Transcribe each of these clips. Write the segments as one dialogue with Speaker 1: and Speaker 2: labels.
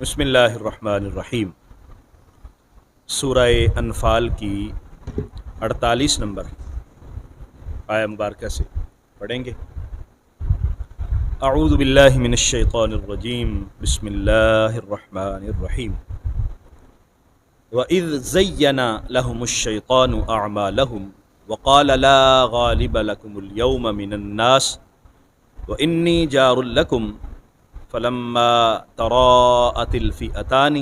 Speaker 1: بسم اللہ الرحمن الرحیم۔ سورہ انفال کی 48 نمبر آیہ مبارکہ سے پڑھیں گے۔ اعوذ باللہ من الشیطان الرجیم، بسم اللہ الرحمن الرحیم۔ وَإِذْ زَيَّنَ لَهُمُ الشَّيْطَانُ أَعْمَالَهُمْ وَقَالَ لَا غَالِبَ لَكُمُ الْيَوْمَ مِنَ النَّاسِ وَإِنِّي جَارٌ لَكُمْ فلما تراءت الفئتان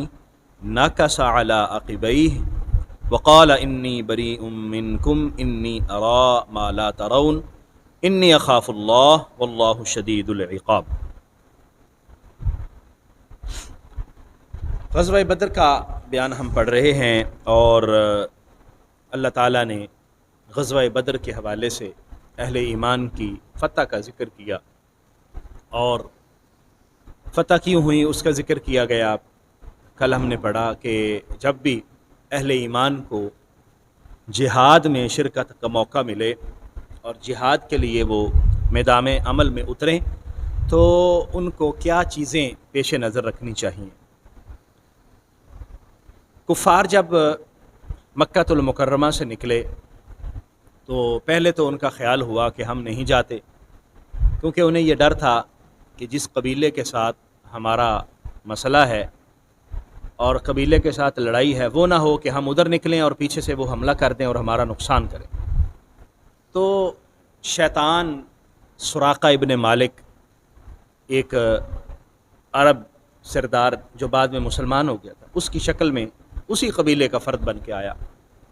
Speaker 1: نكص على عقبيه وقال إني بريء منكم إني أرى ما لا ترون إني أخاف الله والله شديد العقاب۔ غزوہ بدر کا بیان ہم پڑھ رہے ہیں، اور اللہ تعالیٰ نے غزوہ بدر کے حوالے سے اہل ایمان کی فتح کا ذکر کیا، اور فتح کیوں ہوئی اس کا ذکر کیا گیا۔ کل ہم نے پڑھا کہ جب بھی اہل ایمان کو جہاد میں شرکت کا موقع ملے اور جہاد کے لیے وہ میدان عمل میں اتریں تو ان کو کیا چیزیں پیش نظر رکھنی چاہیے۔ کفار جب مکہ المکرمہ سے نکلے تو پہلے تو ان کا خیال ہوا کہ ہم نہیں جاتے، کیونکہ انہیں یہ ڈر تھا کہ جس قبیلے کے ساتھ ہمارا مسئلہ ہے اور قبیلے کے ساتھ لڑائی ہے، وہ نہ ہو کہ ہم ادھر نکلیں اور پیچھے سے وہ حملہ کر دیں اور ہمارا نقصان کریں۔ تو شیطان سراقہ ابن مالک، ایک عرب سردار جو بعد میں مسلمان ہو گیا تھا، اس کی شکل میں اسی قبیلے کا فرد بن کے آیا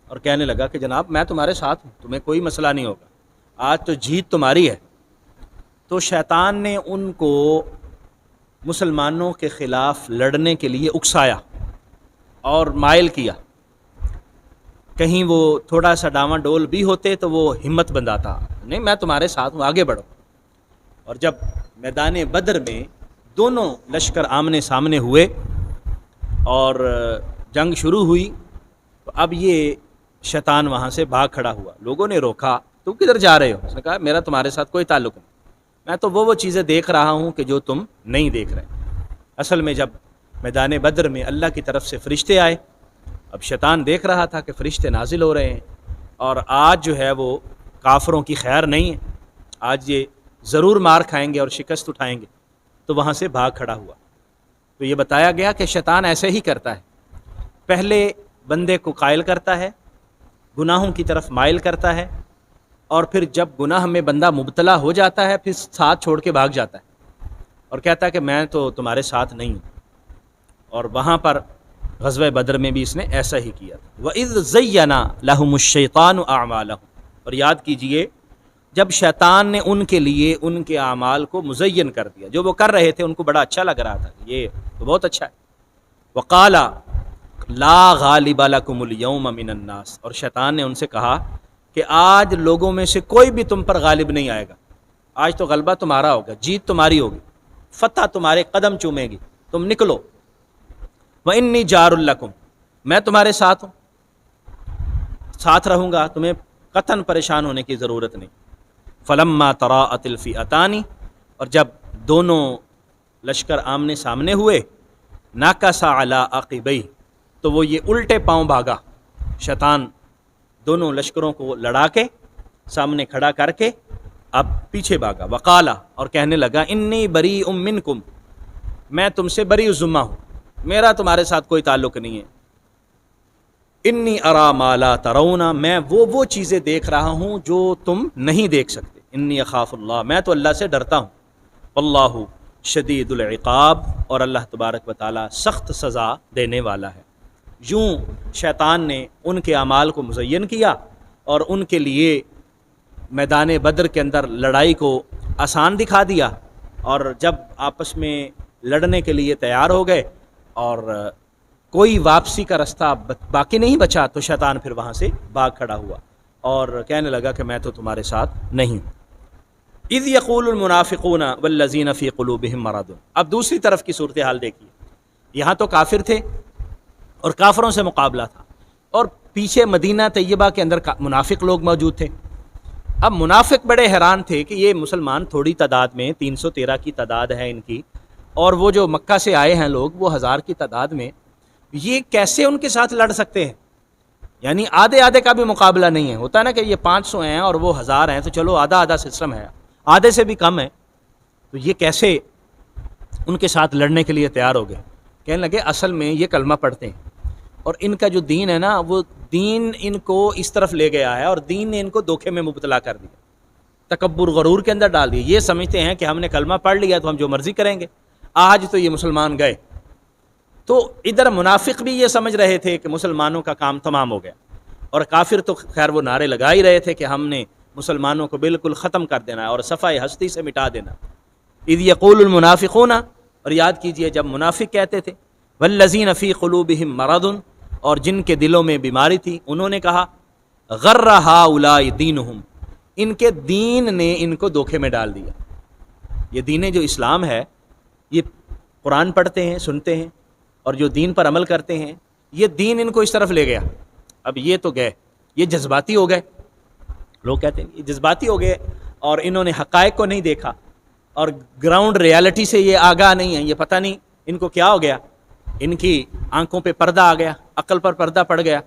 Speaker 1: اور کہنے لگا کہ جناب میں تمہارے ساتھ ہوں، تمہیں کوئی مسئلہ نہیں ہوگا، آج تو جیت تمہاری ہے۔ تو شیطان نے ان کو مسلمانوں کے خلاف لڑنے کے لیے اکسایا اور مائل کیا۔ کہیں وہ تھوڑا سا ڈاواں ڈول بھی ہوتے تو وہ ہمت بندھاتا، نہیں میں تمہارے ساتھ ہوں، آگے بڑھو۔ اور جب میدان بدر میں دونوں لشکر آمنے سامنے ہوئے اور جنگ شروع ہوئی تو اب یہ شیطان وہاں سے بھاگ کھڑا ہوا۔ لوگوں نے روکا، تم کدھر جا رہے ہو؟ اس نے کہا میرا تمہارے ساتھ کوئی تعلق نہیں، میں تو وہ چیزیں دیکھ رہا ہوں کہ جو تم نہیں دیکھ رہے۔ اصل میں جب میدان بدر میں اللہ کی طرف سے فرشتے آئے، اب شیطان دیکھ رہا تھا کہ فرشتے نازل ہو رہے ہیں اور آج جو ہے وہ کافروں کی خیر نہیں ہے، آج یہ ضرور مار کھائیں گے اور شکست اٹھائیں گے، تو وہاں سے بھاگ کھڑا ہوا۔ تو یہ بتایا گیا کہ شیطان ایسے ہی کرتا ہے، پہلے بندے کو قائل کرتا ہے، گناہوں کی طرف مائل کرتا ہے، اور پھر جب گناہ میں بندہ مبتلا ہو جاتا ہے پھر ساتھ چھوڑ کے بھاگ جاتا ہے اور کہتا ہے کہ میں تو تمہارے ساتھ نہیں ہوں۔ اور وہاں پر غزوہ بدر میں بھی اس نے ایسا ہی کیا تھا۔ وَإِذْ زَيَّنَ لَهُمُ الشَّيْطَانُ أَعْمَالَهُمْ، اور یاد کیجئے جب شیطان نے ان کے لیے ان کے اعمال کو مزین کر دیا، جو وہ کر رہے تھے ان کو بڑا اچھا لگ رہا تھا، یہ تو بہت اچھا ہے۔ وَقَالَ لَا غَالِبَ لَكُمُ الْيَوْمَ مِنَ النَّاسِ، اور شیطان نے ان سے کہا کہ آج لوگوں میں سے کوئی بھی تم پر غالب نہیں آئے گا، آج تو غلبہ تمہارا ہوگا، جیت تمہاری ہوگی، فتح تمہارے قدم چومے گی، تم نکلو۔ وَإِنِّي جَارٌ لَكُمْ، میں تمہارے ساتھ ہوں، ساتھ رہوں گا، تمہیں قطعاً پریشان ہونے کی ضرورت نہیں۔ فَلَمَّا تَرَاءَتِ الْفِئَتَانِ، اور جب دونوں لشکر آمنے سامنے ہوئے، نَكَصَ عَلَىٰ عَقِبَيْهِ، تو وہ یہ الٹے پاؤں بھاگا۔ شیطان دونوں لشکروں کو لڑا کے سامنے کھڑا کر کے اب پیچھے بھاگا۔ وقالا، اور کہنے لگا انی بریء منکم، میں تم سے بری ذمہ ہوں، میرا تمہارے ساتھ کوئی تعلق نہیں ہے۔ انی ارا ما لا ترون، میں وہ چیزیں دیکھ رہا ہوں جو تم نہیں دیکھ سکتے۔ انی اخاف اللہ، میں تو اللہ سے ڈرتا ہوں۔ واللہ شدید العقاب، اور اللہ تبارک و تعالی سخت سزا دینے والا ہے۔ یوں شیطان نے ان کے اعمال کو مزین کیا اور ان کے لیے میدان بدر کے اندر لڑائی کو آسان دکھا دیا، اور جب آپس میں لڑنے کے لیے تیار ہو گئے اور کوئی واپسی کا رستہ باقی نہیں بچا تو شیطان پھر وہاں سے بھاگ کھڑا ہوا اور کہنے لگا کہ میں تو تمہارے ساتھ نہیں ہوں۔ اذ یقول المنافقون والذین فی قلوبہم مرض، اب دوسری طرف کی صورتحال دیکھیے، یہاں تو کافر تھے اور کافروں سے مقابلہ تھا، اور پیچھے مدینہ طیبہ کے اندر منافق لوگ موجود تھے۔ اب منافق بڑے حیران تھے کہ یہ مسلمان تھوڑی تعداد میں 313 کی تعداد ہے ان کی، اور وہ جو مکہ سے آئے ہیں لوگ وہ 1000 کی تعداد میں، یہ کیسے ان کے ساتھ لڑ سکتے ہیں؟ یعنی آدھے آدھے کا بھی مقابلہ نہیں ہے. ہوتا ہے نا کہ یہ 500 ہیں اور وہ 1000 ہیں تو چلو آدھا آدھا سسٹم ہے، آدھے سے بھی کم ہے، تو یہ کیسے ان کے ساتھ لڑنے کے لیے تیار ہو گئے؟ کہنے لگے اصل میں یہ کلمہ پڑھتے ہیں اور ان کا جو دین ہے نا وہ دین ان کو اس طرف لے گیا ہے اور دین نے ان کو دھوکے میں مبتلا کر دیا، تکبر غرور کے اندر ڈال دیا. یہ سمجھتے ہیں کہ ہم نے کلمہ پڑھ لیا تو ہم جو مرضی کریں گے. آج تو یہ مسلمان گئے تو ادھر منافق بھی یہ سمجھ رہے تھے کہ مسلمانوں کا کام تمام ہو گیا، اور کافر تو خیر وہ نعرے لگا ہی رہے تھے کہ ہم نے مسلمانوں کو بالکل ختم کر دینا ہے اور صفحہ ہستی سے مٹا دینا. اذ یقول المنافقون، اور یاد کیجئے جب منافق کہتے تھے، والذین فی قلوبہم مرض، اور جن کے دلوں میں بیماری تھی، انہوں نے کہا غر ہؤلاء دینہم، ان کے دین نے ان کو دھوکے میں ڈال دیا. یہ دین جو اسلام ہے، یہ قرآن پڑھتے ہیں، سنتے ہیں اور جو دین پر عمل کرتے ہیں، یہ دین ان کو اس طرف لے گیا. اب یہ تو گئے، یہ جذباتی ہو گئے. لوگ کہتے ہیں یہ جذباتی ہو گئے اور انہوں نے حقائق کو نہیں دیکھا اور گراؤنڈ ریالٹی سے یہ آگاہ نہیں ہے. یہ پتہ نہیں ان کو کیا ہو گیا، ان کی آنکھوں پہ پردہ آ گیا، عقل پر پردہ پڑ گیا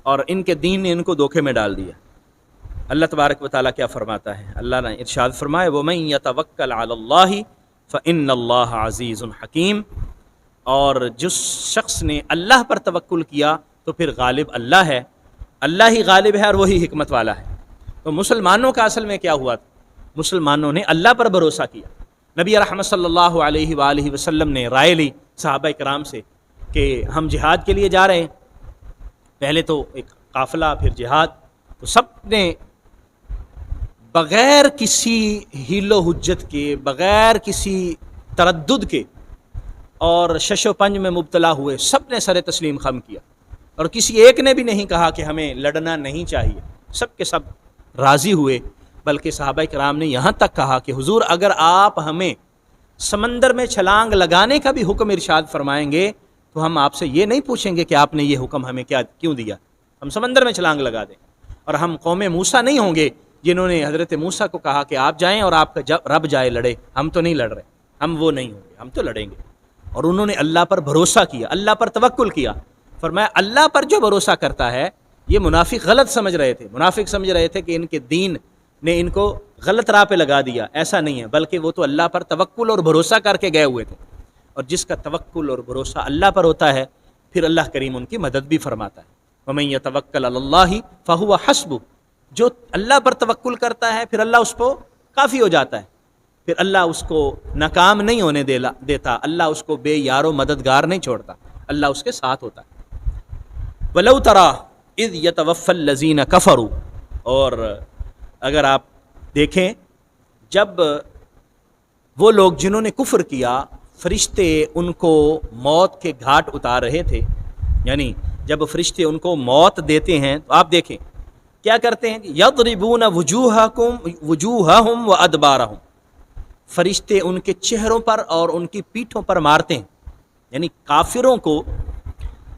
Speaker 1: اور ان کے دین نے ان کو دھوکے میں ڈال دیا. اللہ تبارک و تعالیٰ کیا فرماتا ہے؟ اللہ نے ارشاد فرمایا وَمَن يَتَوَكَّلْ عَلَى اللَّهِ فَإِنَّ اللَّهَ عَزِيزٌ حَكِيمٌ، اور جس شخص نے اللہ پر توکل کیا تو پھر غالب اللہ ہے، اللہ ہی غالب ہے اور وہی حکمت والا ہے. تو مسلمانوں کا اصل میں کیا ہوا تھا؟ مسلمانوں نے اللہ پر بھروسہ کیا. نبی رحمت صلی اللہ علیہ وآلہ وسلم نے رائے لی صحابہ کرام سے کہ ہم جہاد کے لیے جا رہے ہیں. پہلے تو ایک قافلہ، پھر جہاد، تو سب نے بغیر کسی حیل و حجت کے، بغیر کسی تردد کے اور شش و پنج میں مبتلا ہوئے، سب نے سر تسلیم خم کیا اور کسی ایک نے بھی نہیں کہا کہ ہمیں لڑنا نہیں چاہیے. سب کے سب راضی ہوئے. بلکہ صحابہ کرام نے یہاں تک کہا کہ حضور اگر آپ ہمیں سمندر میں چھلانگ لگانے کا بھی حکم ارشاد فرمائیں گے تو ہم آپ سے یہ نہیں پوچھیں گے کہ آپ نے یہ حکم ہمیں کیوں دیا، ہم سمندر میں چھلانگ لگا دیں. اور ہم قوم موسیٰ نہیں ہوں گے جنہوں نے حضرت موسیٰ کو کہا کہ آپ جائیں اور آپ کا رب جائے لڑے. ہم تو نہیں لڑ رہے، ہم وہ نہیں ہوں گے، ہم تو لڑیں گے. اور انہوں نے اللہ پر بھروسہ کیا، اللہ پر توکل کیا. فرمایا اللہ پر جو بھروسہ کرتا ہے، یہ منافق غلط سمجھ رہے تھے. منافق سمجھ رہے تھے کہ ان کے دین نے ان کو غلط راہ پہ لگا دیا. ایسا نہیں ہے، بلکہ وہ تو اللہ پر توکل اور بھروسہ کر کے گئے ہوئے تھے. اور جس کا توکل اور بھروسہ اللہ پر ہوتا ہے پھر اللہ کریم ان کی مدد بھی فرماتا ہے. وَمَن يَتَوَكَّلْ عَلَى اللَّهِ فَهُوَ حَسْبُهُ، جو اللہ پر توکل کرتا ہے پھر اللہ اس کو کافی ہو جاتا ہے، پھر اللہ اس کو ناکام نہیں ہونے دیتا، اللہ اس کو بے یار و مددگار نہیں چھوڑتا، اللہ اس کے ساتھ ہوتا ہے. وَلَوْ تَرَىٰ إِذْ يَتَوَفَّى الَّذِينَ كَفَرُوا، اور اگر آپ دیکھیں جب وہ لوگ جنہوں نے کفر کیا، فرشتے ان کو موت کے گھاٹ اتار رہے تھے، یعنی جب فرشتے ان کو موت دیتے ہیں تو آپ دیکھیں کیا کرتے ہیں، یضربون وجوہہم وادبارہم، فرشتے ان کے چہروں پر اور ان کی پیٹھوں پر مارتے ہیں. یعنی کافروں کو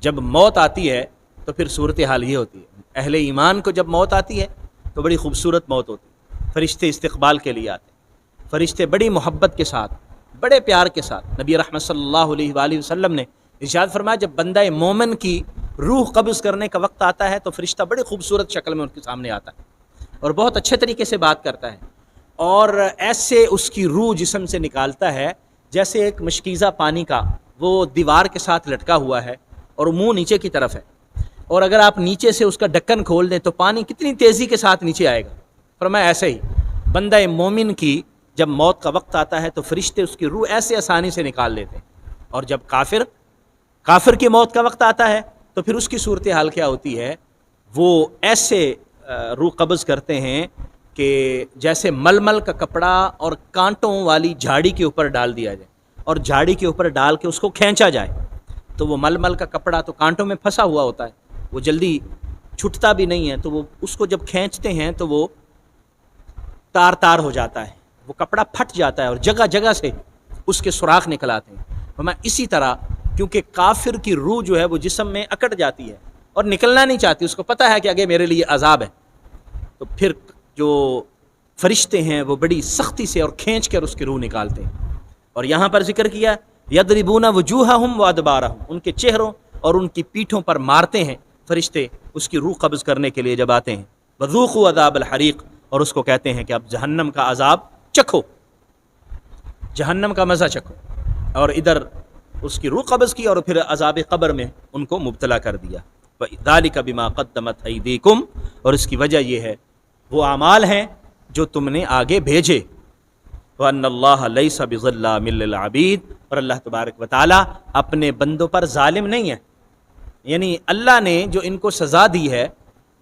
Speaker 1: جب موت آتی ہے تو پھر صورتحال یہ ہوتی ہے. اہل ایمان کو جب موت آتی ہے تو بڑی خوبصورت موت ہوتی ہے، فرشتے استقبال کے لیے آتے ہیں، فرشتے بڑی محبت کے ساتھ، بڑے پیار کے ساتھ. نبی رحمت صلی اللہ علیہ وآلہ وسلم نے ارشاد فرمایا جب بندہ مومن کی روح قبض کرنے کا وقت آتا ہے تو فرشتہ بڑی خوبصورت شکل میں ان کے سامنے آتا ہے اور بہت اچھے طریقے سے بات کرتا ہے اور ایسے اس کی روح جسم سے نکالتا ہے جیسے ایک مشکیزہ پانی کا وہ دیوار کے ساتھ لٹکا ہوا ہے اور منہ نیچے کی طرف ہے، اور اگر آپ نیچے سے اس کا ڈھکن کھول دیں تو پانی کتنی تیزی کے ساتھ نیچے آئے گا. فرمایا ایسے ہی بندہ مومن کی جب موت کا وقت آتا ہے تو فرشتے اس کی روح ایسے آسانی سے نکال لیتے ہیں، اور جب کافر کی موت کا وقت آتا ہے تو پھر اس کی صورتحال کیا ہوتی ہے، وہ ایسے روح قبض کرتے ہیں کہ جیسے ململ کا کپڑا اور کانٹوں والی جھاڑی کے اوپر ڈال دیا جائے اور جھاڑی کے اوپر ڈال کے اس کو کھینچا جائے تو وہ ململ کا کپڑا تو کانٹوں میں پھنسا ہوا ہوتا ہے، وہ جلدی چھٹتا بھی نہیں ہے، تو وہ اس کو جب کھینچتے ہیں تو وہ تار تار ہو جاتا ہے، وہ کپڑا پھٹ جاتا ہے اور جگہ جگہ سے اس کے سوراخ نکل آتے ہیں. میں اسی طرح کیونکہ کافر کی روح جو ہے وہ جسم میں اکڑ جاتی ہے اور نکلنا نہیں چاہتی، اس کو پتہ ہے کہ آگے میرے لیے عذاب ہے، تو پھر جو فرشتے ہیں وہ بڑی سختی سے اور کھینچ کر اس کی روح نکالتے ہیں اور یہاں پر ذکر کیا یضربون وجوہہم وادبارہم، ان کے چہروں اور ان کی پیٹھوں پر مارتے ہیں فرشتے اس کی روح قبض کرنے کے لیے جب آتے ہیں. وذوقوا عذاب الحریق، اور اس کو کہتے ہیں کہ اب جہنم کا عذاب چکھو، جہنم کا مزہ چکھو. اور ادھر اس کی روح قبض کی اور پھر عذاب قبر میں ان کو مبتلا کر دیا. وَذَلِكَ بِمَا قَدَّمَتْ أَيْدِيكُمْ، اور اس کی وجہ یہ ہے وہ اعمال ہیں جو تم نے آگے بھیجے. وَأَنَّ اللَّهَ لَيْسَ بِظَلَّامٍ لِّلْعَبِيدِ، اور اللہ تبارک و تعالیٰ اپنے بندوں پر ظالم نہیں ہے. یعنی اللہ نے جو ان کو سزا دی ہے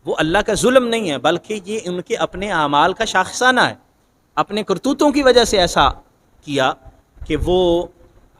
Speaker 1: وہ اللہ کا ظلم نہیں ہے، بلکہ یہ ان کے اپنے اعمال کا شاخسانہ ہے. اپنے کرتوتوں کی وجہ سے ایسا کیا کہ وہ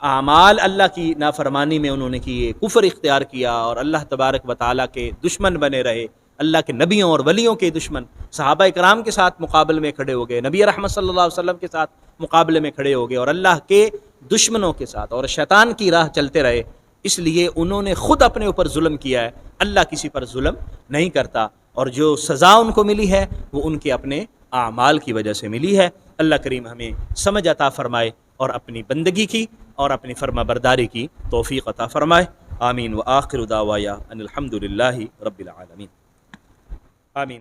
Speaker 1: اعمال اللہ کی نافرمانی میں انہوں نے کیے، کفر اختیار کیا اور اللہ تبارک و تعالیٰ کے دشمن بنے رہے، اللہ کے نبیوں اور ولیوں کے دشمن. صحابہ اکرام کے ساتھ مقابل میں کھڑے ہو گئے، نبی رحمت صلی اللہ علیہ وسلم کے ساتھ مقابلے میں کھڑے ہو گئے، اور اللہ کے دشمنوں کے ساتھ اور شیطان کی راہ چلتے رہے. اس لیے انہوں نے خود اپنے اوپر ظلم کیا ہے. اللہ کسی پر ظلم نہیں کرتا، اور جو سزا ان کو ملی ہے وہ ان کے اپنے اعمال کی وجہ سے ملی ہے. اللہ کریم ہمیں سمجھ عطا فرمائے اور اپنی بندگی کی اور اپنی فرما برداری کی توفیق عطا فرمائے. آمین. وآخر دعوایا ان الحمد للہ رب العالمین. آمین.